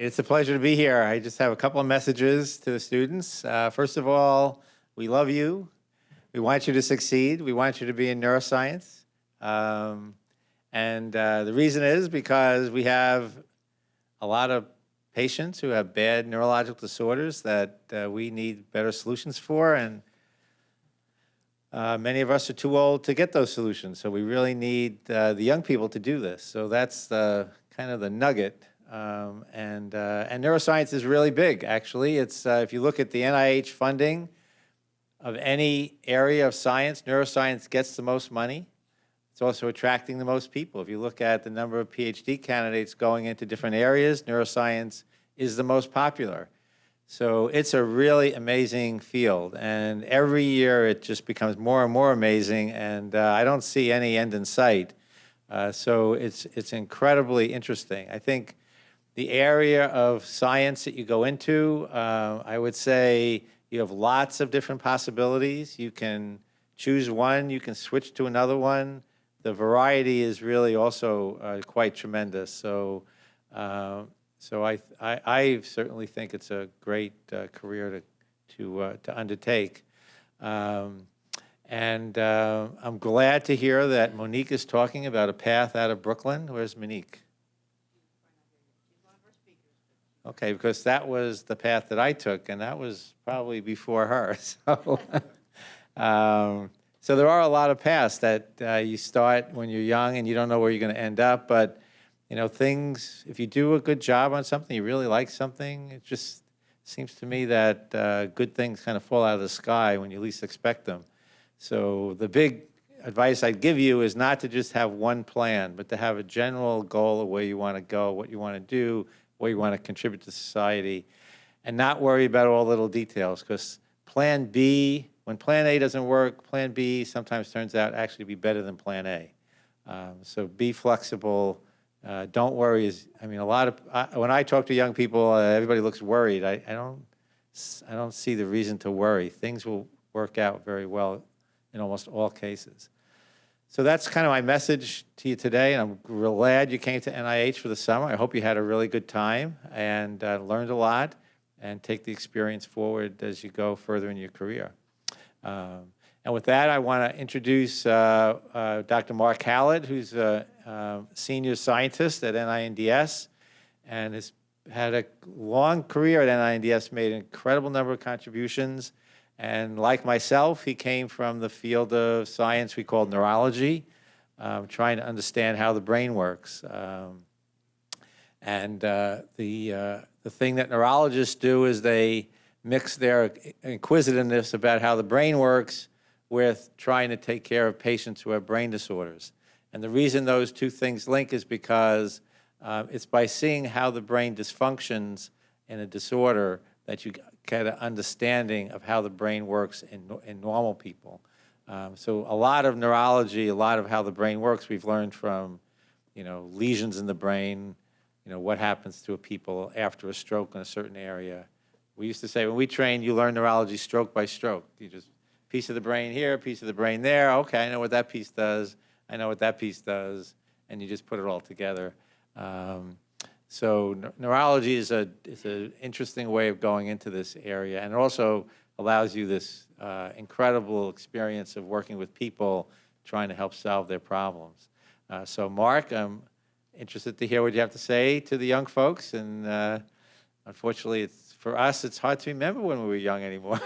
It's a pleasure to be here. I just have a couple of messages to the students. First of all, we love you. We want you to succeed. We want you to be in neuroscience. The reason is because we have a lot of patients who have bad neurological disorders that we need better solutions for, and many of us are too old to get those solutions. So we really need the young people to do this. So that's kind of the nugget. And neuroscience is really big, actually. It's if you look at the NIH funding of any area of science, neuroscience gets the most money. It's also attracting the most people. If you look at the number of PhD candidates going into different areas, neuroscience is the most popular. So it's a really amazing field, and every year it just becomes more and more amazing, and I don't see any end in sight. So it's incredibly interesting. I think the area of science that you go into, I would say you have lots of different possibilities. You can choose one, you can switch to another one. The variety is really also quite tremendous. So, I certainly think it's a great career to undertake. I'm glad to hear that Monique is talking about a path out of Brooklyn. Where's Monique? Okay, because that was the path that I took, and that was probably before her. So there are a lot of paths that you start when you're young and you don't know where you're going to end up. But, you know, things, if you do a good job on something, you really like something, it just seems to me that good things kind of fall out of the sky when you least expect them. So the big advice I'd give you is not to just have one plan, but to have a general goal of where you want to go, what you want to do, where you want to contribute to society, and not worry about all the little details, because plan B, when plan A doesn't work, plan B sometimes turns out actually to be better than plan A. So be flexible. Don't worry. When I talk to young people, everybody looks worried. I don't see the reason to worry. Things will work out very well in almost all cases. So that's kind of my message to you today, and I'm real glad you came to NIH for the summer. I hope you had a really good time and learned a lot, and take the experience forward as you go further in your career. And with that, I want to introduce Dr. Mark Hallett, who's a senior scientist at NINDS and has had a long career at NINDS, made an incredible number of contributions. And like myself, he came from the field of science we call neurology, trying to understand how the brain works. The thing that neurologists do is they mix their inquisitiveness about how the brain works with trying to take care of patients who have brain disorders. And the reason those two things link is because it's by seeing how the brain dysfunctions in a disorder that you get an understanding of how the brain works in normal people. So a lot of neurology, a lot of how the brain works, we've learned from, lesions in the brain, what happens to people after a stroke in a certain area. We used to say when we trained, you learn neurology stroke by stroke. You just piece of the brain here, piece of the brain there. Okay, I know what that piece does. I know what that piece does, and you just put it all together. So neurology is an interesting way of going into this area, and it also allows you this incredible experience of working with people trying to help solve their problems. So Mark, I'm interested to hear what you have to say to the young folks, and unfortunately, for us, it's hard to remember when we were young anymore.